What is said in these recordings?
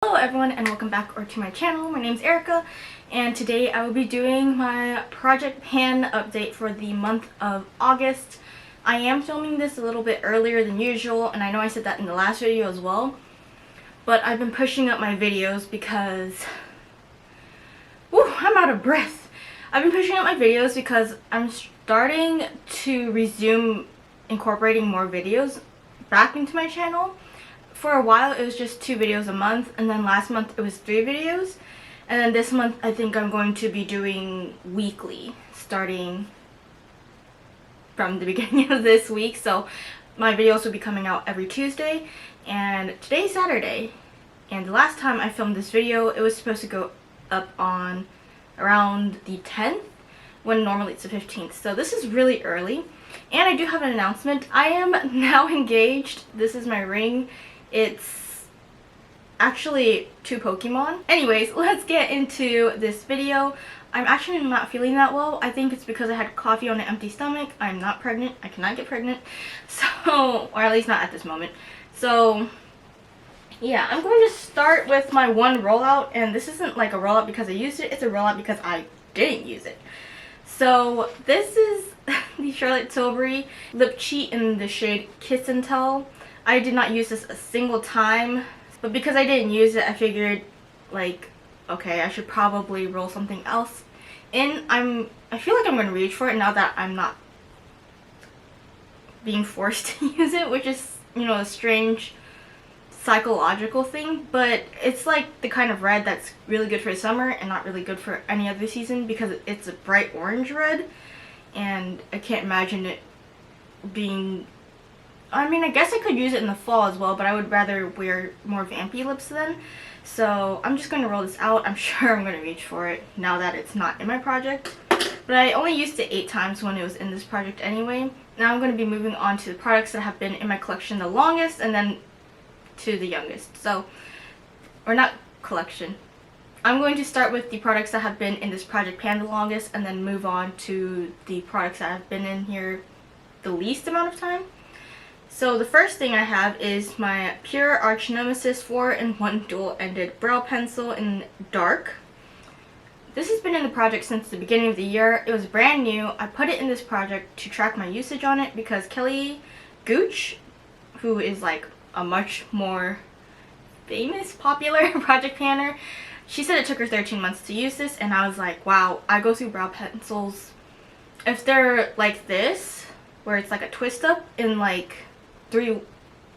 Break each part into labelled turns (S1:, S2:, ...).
S1: Hello everyone and welcome back to my channel. My name's Erica and today I will be doing my project pan update for the month of August. I am filming this a little bit earlier than usual, and I know I said that in the last video as well, but I've been pushing up my videos because I'm out of breath. I've been pushing up my videos because I'm starting to resume incorporating more videos back into my channel. For a while it was just 2 videos a month, and then last month it was 3 videos, and then this month I think I'm going to be doing weekly starting from the beginning of this week. So my videos will be coming out every Tuesday, and today's Saturday, and the last time I filmed this video it was supposed to go up on around the 10th, when normally it's the 15th. So this is really early, and I do have an announcement. I am now engaged. This is my ring. It's actually 2 Pokemon. Anyways, let's get into this video. I'm actually not feeling that well. I think it's because I had coffee on an empty stomach. I'm not pregnant. I cannot get pregnant. So, or at least not at this moment. So, yeah, I'm going to start with my one rollout. And this isn't like a rollout because I used it. It's a rollout because I didn't use it. So, this is the Charlotte Tilbury Lip Cheat in the shade Kiss and Tell. I did not use this a single time, but because I didn't use it, I figured, like, okay, I should probably roll something else in. I feel like I'm going to reach for it now that I'm not being forced to use it, which is, you know, a strange psychological thing, but it's like the kind of red that's really good for summer and not really good for any other season because it's a bright orange red, and I can't imagine it being... I mean, I guess I could use it in the fall as well, but I would rather wear more vampy lips then. So I'm just going to roll this out. I'm sure I'm going to reach for it now that it's not in my project. But I only used it 8 times when it was in this project anyway. Now I'm going to be moving on to the products that have been in my collection the longest, and then to the youngest. So, or not collection. I'm going to start with the products that have been in this project pan the longest, and then move on to the products that have been in here the least amount of time. So the first thing I have is my PUR Archnemesis 4-in-1 dual-ended brow pencil in dark. This has been in the project since the beginning of the year. It was brand new. I put it in this project to track my usage on it because Kelly Gooch, who is like a much more famous, popular project panner, she said it took her 13 months to use this, and I was like, wow, I go through brow pencils, if they're like this, where it's like a twist up, in like 3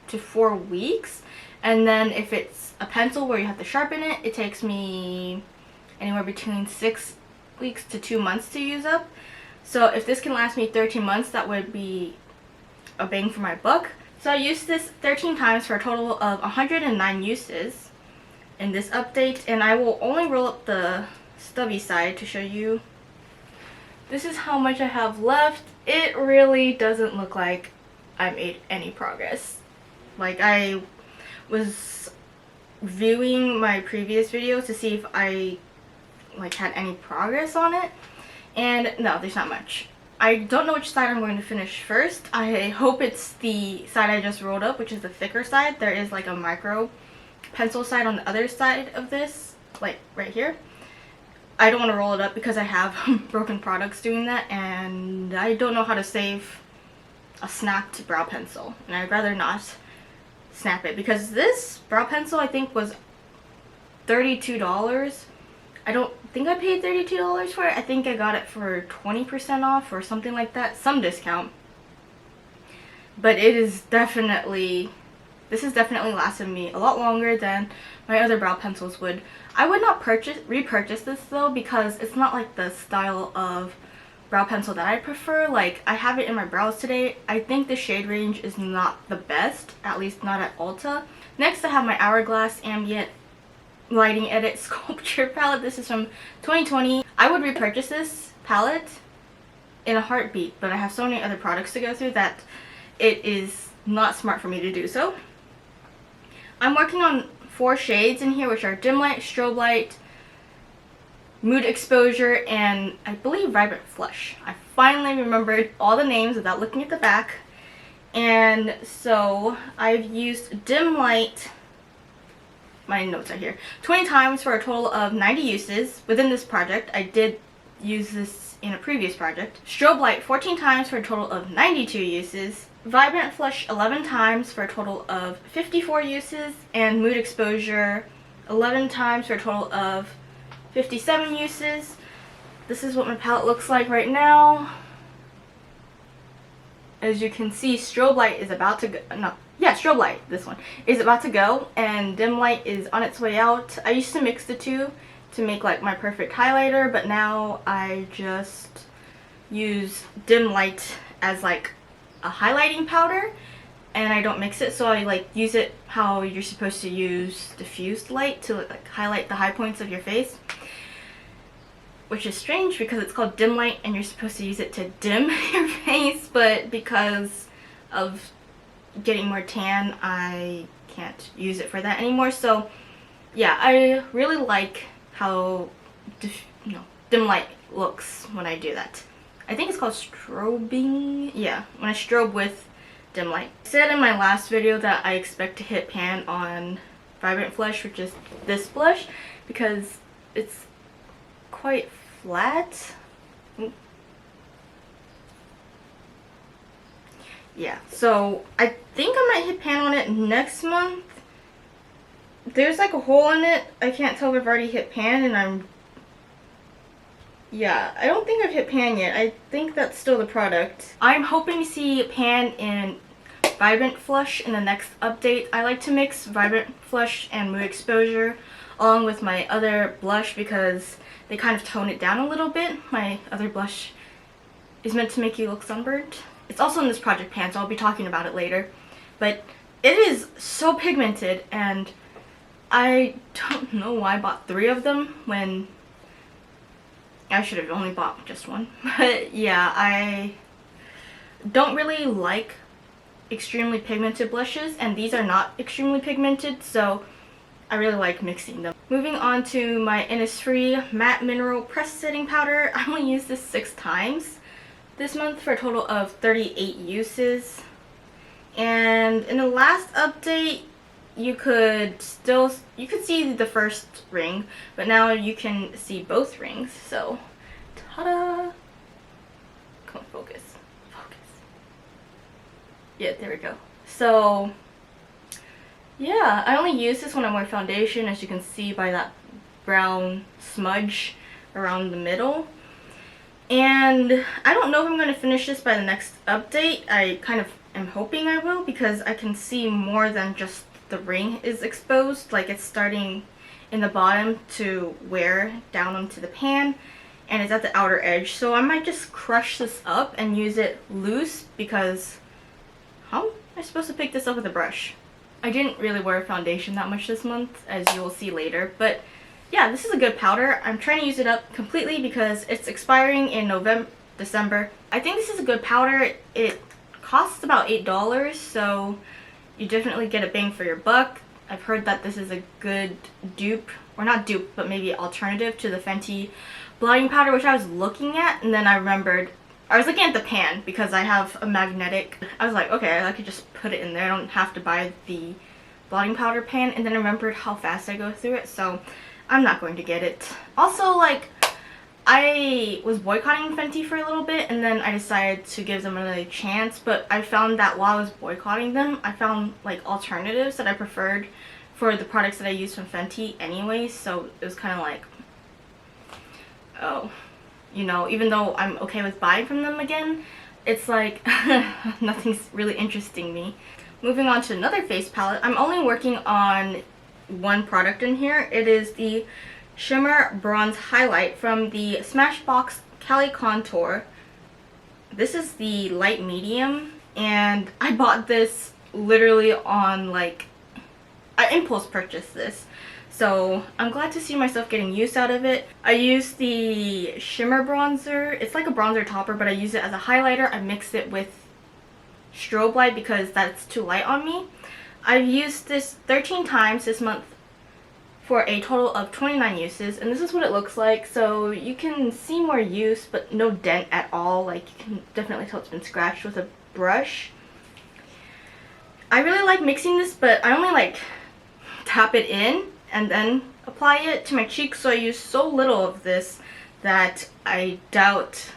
S1: to 4 weeks, and then if it's a pencil where you have to sharpen it, it takes me anywhere between 6 weeks to 2 months to use up. So if this can last me 13 months, that would be a bang for my buck. So I used this 13 times for a total of 109 uses in this update, and I will only roll up the stubby side to show you. This is how much I have left. It really doesn't look like I made any progress. Like, I was viewing my previous videos to see if I like had any progress on it, and no, there's not much. I don't know which side I'm going to finish first. I hope it's the side I just rolled up, which is the thicker side. There is like a micro pencil side on the other side of this, like right here. I don't want to roll it up because I have broken products doing that, and I don't know how to save a snapped brow pencil, and I'd rather not snap it because this brow pencil I think was $32. I don't think I paid $32 for it. I think I got it for 20% off or something like that, some discount. But it is definitely, this has definitely lasted me a lot longer than my other brow pencils would. I would not repurchase this though, because it's not like the style of brow pencil that I prefer. Like, I have it in my brows today. I think the shade range is not the best, at least not at Ulta. Next I have my Hourglass Ambient Lighting Edit Sculpture palette. This is from 2020. I would repurchase this palette in a heartbeat, but I have so many other products to go through that it is not smart for me to do so. I'm working on 4 shades in here, which are Dim Light, Strobe Light, Mood Exposure, and I believe Vibrant Flush. I finally remembered all the names without looking at the back. And so I've used Dim Light my notes are here. 20 times for a total of 90 uses within this project. I did use this in a previous project. Strobe light 14 times for a total of 92 uses. Vibrant flush 11 times for a total of 54 uses. And mood exposure 11 times for a total of 57 uses. This is what my palette looks like right now. As you can see, strobe light is about to go. No, yeah, strobe light, this one, is about to go, and dim light is on its way out. I used to mix the two to make like my perfect highlighter, but now I just use dim light as like a highlighting powder, and I don't mix it, so I like use it how you're supposed to use diffused light to like highlight the high points of your face. Which is strange because it's called dim light and you're supposed to use it to dim your face, but because of getting more tan, I can't use it for that anymore. So yeah, I really like how dim light looks when I do that. I think it's called strobing. Yeah, when I strobe with dim light. I said in my last video that I expect to hit pan on Vibrant Flush, which is this blush, because it's quite flat. Yeah, so I think I might hit pan on it next month. There's like a hole in it. I can't tell if I've already hit pan, and yeah, I don't think I've hit pan yet. I think that's still the product. I'm hoping to see pan in Vibrant Flush in the next update. I like to mix Vibrant Flush and Mood Exposure along with my other blush because they kind of tone it down a little bit. My other blush is meant to make you look sunburned. It's also in this project pan, so I'll be talking about it later. But it is so pigmented, and I don't know why I bought 3 of them when I should have only bought just one. But yeah, I don't really like extremely pigmented blushes, and these are not extremely pigmented, so I really like mixing them. Moving on to my Innisfree Matte Mineral Press Setting Powder. I only used this 6 times this month for a total of 38 uses. And in the last update, you could see the first ring, but now you can see both rings. So, ta-da! Come on, focus. Focus. Yeah, there we go. So, yeah, I only use this when I wear foundation, as you can see by that brown smudge around the middle. And I don't know if I'm going to finish this by the next update. I kind of am hoping I will, because I can see more than just the ring is exposed. Like, it's starting in the bottom to wear down onto the pan, and it's at the outer edge. So I might just crush this up and use it loose, because how am I supposed to pick this up with a brush? I didn't really wear foundation that much this month, as you will see later, but yeah, this is a good powder. I'm trying to use it up completely because it's expiring in December. I think this is a good powder. It costs about $8, so you definitely get a bang for your buck. I've heard that this is a good dupe, or not dupe, but maybe alternative to the Fenty blotting powder, which I was looking at, and then I remembered, I was looking at the pan because I have a magnetic. I was like, okay, I could just put it in there. I don't have to buy the blotting powder pan, and then I remembered how fast I go through it, so I'm not going to get it. Also, like, I was boycotting Fenty for a little bit, and then I decided to give them another chance, but I found that while I was boycotting them, I found like alternatives that I preferred for the products that I use from Fenty anyways, so it was kind of like, oh, you know, even though I'm okay with buying from them again, it's like nothing's really interesting me. Moving on to another face palette, I'm only working on one product in here. It is the Shimmer Bronze Highlight from the Smashbox CALI Contour. This is the light medium, and I bought this literally on, like, I impulse purchased this. So I'm glad to see myself getting use out of it. I use the shimmer bronzer. It's like a bronzer topper, but I use it as a highlighter. I mix it with strobe light because that's too light on me. I've used this 13 times this month for a total of 29 uses, and this is what it looks like. So you can see more use, but no dent at all. Like, you can definitely tell it's been scratched with a brush. I really like mixing this, but I only like tap it in and then apply it to my cheeks. So I use so little of this that I doubt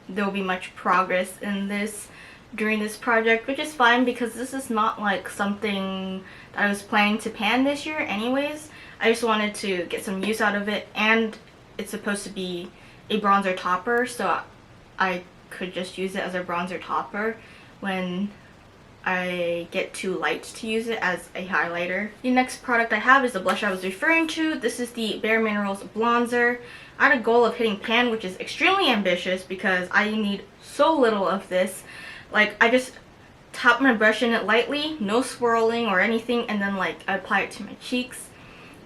S1: there will be much progress in this during this project, which is fine because this is not like something that I was planning to pan this year anyways. I just wanted to get some use out of it, and it's supposed to be a bronzer topper, so I could just use it as a bronzer topper when I get too light to use it as a highlighter. The next product I have is the blush I was referring to. This is the Bare Minerals Blonzer. I had a goal of hitting pan, which is extremely ambitious because I need so little of this. Like, I just tap my brush in it lightly, no swirling or anything, and then like I apply it to my cheeks.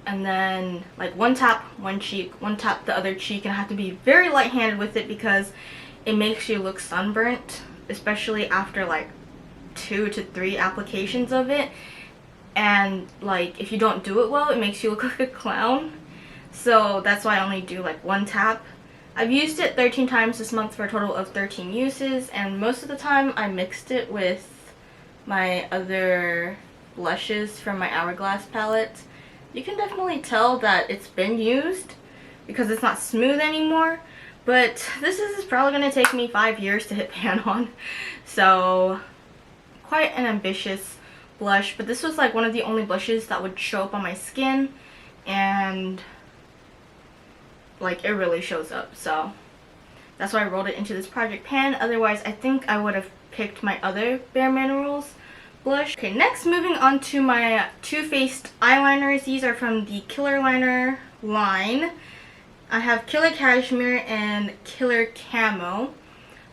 S1: And then like one tap one cheek, one tap the other cheek, and I have to be very light-handed with it because it makes you look sunburnt, especially after like 2 to 3 applications of it. And like if you don't do it well, it makes you look like a clown. So that's why I only do like one tap. I've used it 13 times this month for a total of 13 uses, and most of the time I mixed it with my other blushes from my Hourglass palette. You can definitely tell that it's been used because it's not smooth anymore, but this is probably going to take me 5 years to hit pan on. So quite an ambitious blush, but this was like one of the only blushes that would show up on my skin, and like it really shows up, so that's why I rolled it into this project pan. Otherwise I think I would have picked my other Bare Minerals blush. Okay, next moving on to my Too Faced eyeliners. These are from the Killer Liner line. I have Killer Cashmere and Killer Camo.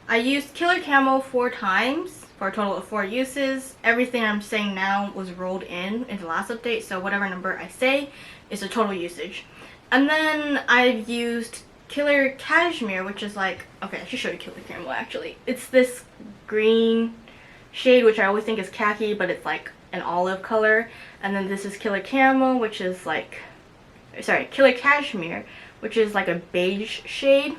S1: I used Killer Camo 4 times for a total of 4 uses. Everything I'm saying now was rolled in the last update, so whatever number I say is the total usage. And then I've used Killer Cashmere, which is like, okay, I should show you Killer Camo actually. It's this green shade, which I always think is khaki, but it's like an olive color. And then this is Killer Camo, which is like, sorry, Killer Cashmere, which is like a beige shade.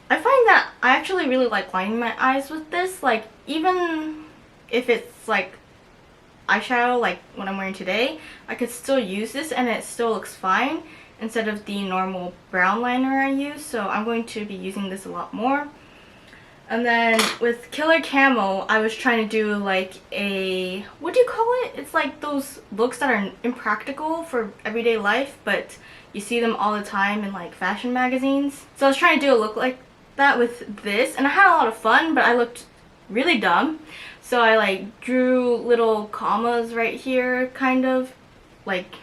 S1: I find that I actually really like lining my eyes with this. Like, even if it's like eyeshadow like what I'm wearing today, I could still use this and it still looks fine instead of the normal brown liner I use. So I'm going to be using this a lot more. And then with Killer Camo, I was trying to do like a, what do you call it? It's like those looks that are impractical for everyday life, but you see them all the time in like fashion magazines. So I was trying to do a look like that with this, and I had a lot of fun, but I looked really dumb. So I like drew little commas right here, kind of like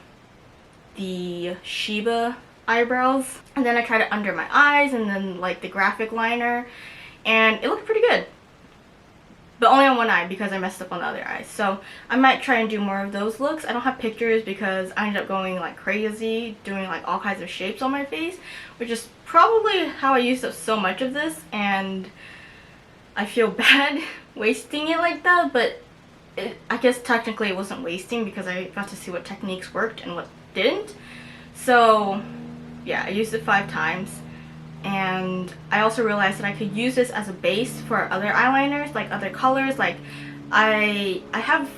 S1: the Shiba eyebrows, and then I tried it under my eyes and then like the graphic liner, and it looked pretty good, but only on one eye because I messed up on the other eye. So I might try and do more of those looks. I don't have pictures because I ended up going like crazy doing like all kinds of shapes on my face, which is probably how I used up so much of this, and I feel bad wasting it like that, but I guess technically it wasn't wasting because I got to see what techniques worked and what didn't. So yeah, I used it 5 times, and I also realized that I could use this as a base for other eyeliners, like other colors. Like I have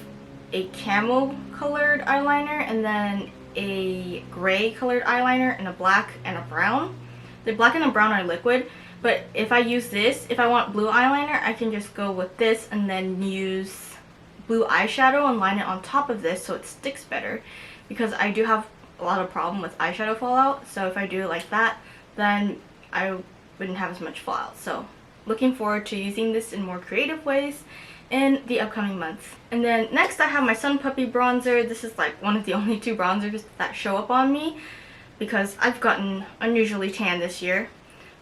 S1: a camel colored eyeliner, and then a gray colored eyeliner, and a black and a brown. The black and the brown are liquid. But if I use this, if I want blue eyeliner, I can just go with this and then use blue eyeshadow and line it on top of this so it sticks better. Because I do have a lot of problem with eyeshadow fallout. So if I do it like that, then I wouldn't have as much fallout. So looking forward to using this in more creative ways in the upcoming months. And then next I have my Sun Puppy bronzer. This is like one of the only 2 bronzers that show up on me because I've gotten unusually tan this year.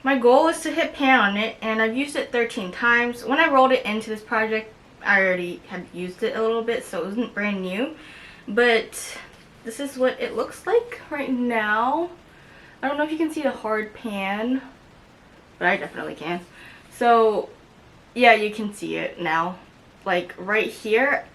S1: My goal is to hit pan on it, and I've used it 13 times. When I rolled it into this project, I already had used it a little bit, so it wasn't brand new. But this is what it looks like right now. I don't know if you can see the hard pan, but I definitely can. So yeah, you can see it now. Like right here,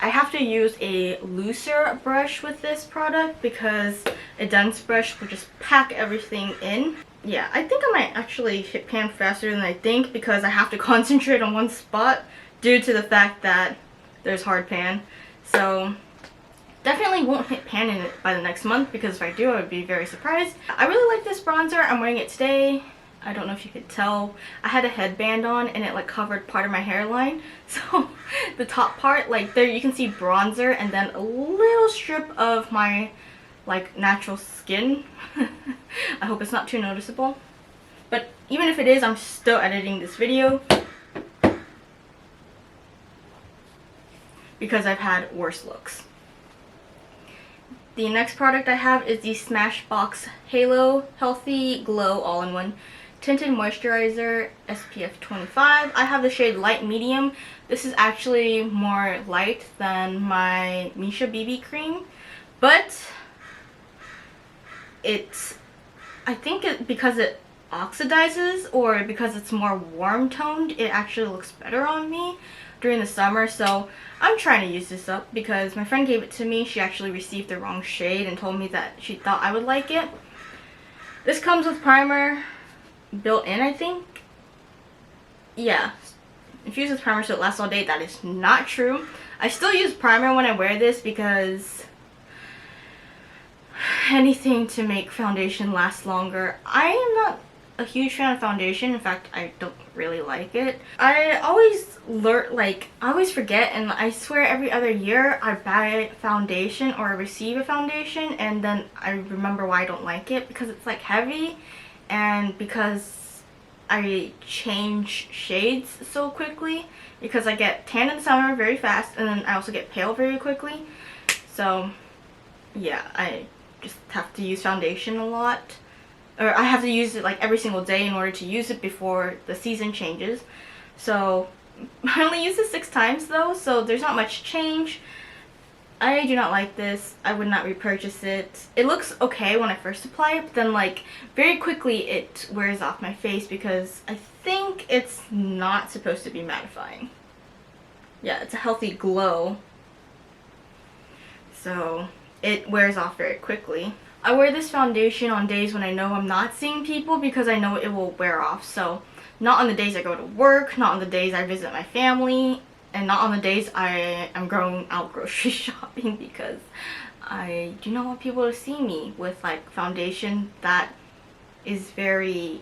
S1: I have to use a looser brush with this product because a dense brush will just pack everything in. Yeah, I think I might actually hit pan faster than I think because I have to concentrate on one spot due to the fact that there's hard pan. So Definitely won't hit pan in it by the next month, because if I do, I would be very surprised. I really like this bronzer. I'm wearing it today. I don't know if you could tell. I had a headband on and it like covered part of my hairline. So the top part, like there you can see bronzer and then a little strip of my like natural skin. I hope it's not too noticeable. But even if it is, I'm still editing this video because I've had worse looks. The next product I have is the Smashbox Halo Healthy Glow All-in-One Tinted Moisturizer SPF 25. I have the shade Light Medium. This is actually more light than my Misha BB cream, but I think because it oxidizes, or because it's more warm toned, it actually looks better on me during the summer. So I'm trying to use this up because my friend gave it to me. She actually received the wrong shade and told me that she thought I would like it. This comes with primer built in, I think. Yeah, infused with primer so it lasts all day. That is not true. I still use primer when I wear this because anything to make foundation last longer. I am not a huge fan of foundation. In fact, I don't really like it. I always forget, and I swear every other year I buy foundation or I receive a foundation and then I remember why I don't like it, because it's like heavy and because I change shades so quickly, because I get tan in the summer very fast and then I also get pale very quickly. So yeah, I just have to use foundation a lot. Or I have to use it like every single day in order to use it before the season changes. So I only use it 6 times though, so there's not much change. I do not like this. I would not repurchase it. It looks okay when I first apply it, but then like very quickly it wears off my face because I think it's not supposed to be mattifying. Yeah, it's a healthy glow. So it wears off very quickly. I wear this foundation on days when I know I'm not seeing people because I know it will wear off. So not on the days I go to work, not on the days I visit my family, and not on the days I am going out grocery shopping, because I do not want people to see me with like foundation that is very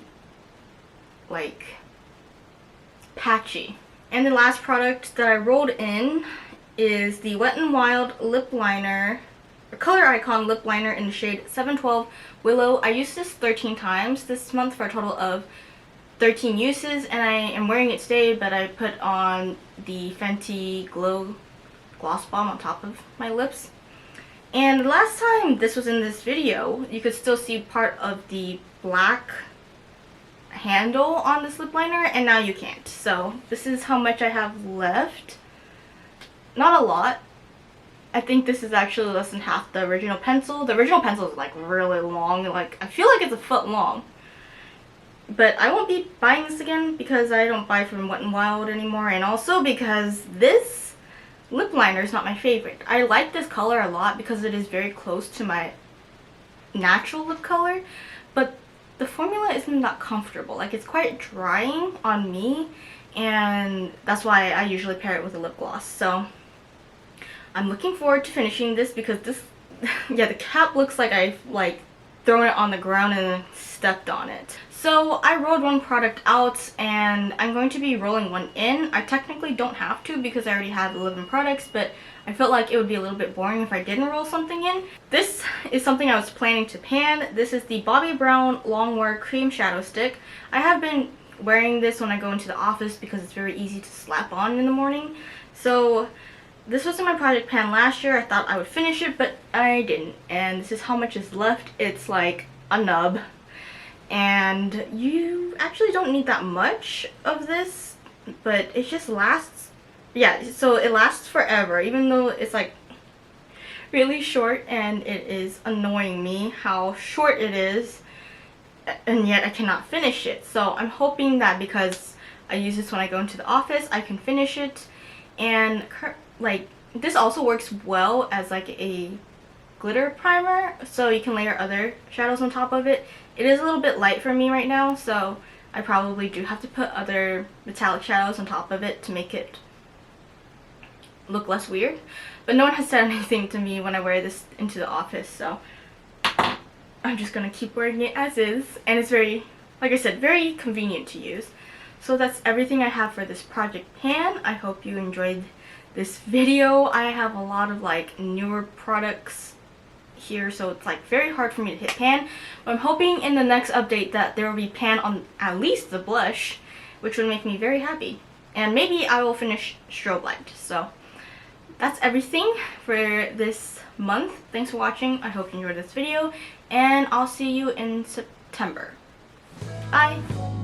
S1: like patchy. And the last product that I rolled in is the Wet n Wild lip liner, COLORICON lip liner in the shade 712 Willow. I used this 13 times this month for a total of 13 uses, and I am wearing it today, but I put on the Fenty Glow Gloss Bomb on top of my lips. And last time this was in this video, you could still see part of the black handle on this lip liner, and now you can't. So this is how much I have left. Not a lot. I think this is actually less than half the original pencil. The original pencil is like really long, like I feel like it's a foot long. But I won't be buying this again because I don't buy from Wet n Wild anymore, and also because this lip liner is not my favorite. I like this color a lot because it is very close to my natural lip color, but the formula isn't that comfortable. Like, it's quite drying on me, and that's why I usually pair it with a lip gloss. So I'm looking forward to finishing this because this yeah, the cap looks like I've like thrown it on the ground and then stepped on it. So I rolled one product out and I'm going to be rolling one in. I technically don't have to because I already have 11 products, but I felt like it would be a little bit boring if I didn't roll something in. This is something I was planning to pan. This is the Bobbi Brown Longwear Cream Shadow Stick. I have been wearing this when I go into the office because it's very easy to slap on in the morning. So this was in my project pan last year. I thought I would finish it, but I didn't. And this is how much is left. It's like a nub. And you actually don't need that much of this, but it just lasts. Yeah, so it lasts forever, even though it's like really short, and it is annoying me how short it is, and yet I cannot finish it. So I'm hoping that because I use this when I go into the office, I can finish it. And like, this also works well as like a glitter primer, so you can layer other shadows on top of it. It is a little bit light for me right now, so I probably do have to put other metallic shadows on top of it to make it look less weird. But no one has said anything to me when I wear this into the office, so I'm just gonna keep wearing it as is. And it's very, like I said, very convenient to use. So that's everything I have for this project pan. I hope you enjoyed this video. I have a lot of like newer products here, so it's like very hard for me to hit pan. But I'm hoping in the next update that there will be pan on at least the blush, which would make me very happy. And maybe I will finish strobe light. So that's everything for this month. Thanks for watching. I hope you enjoyed this video, and I'll see you in September. Bye!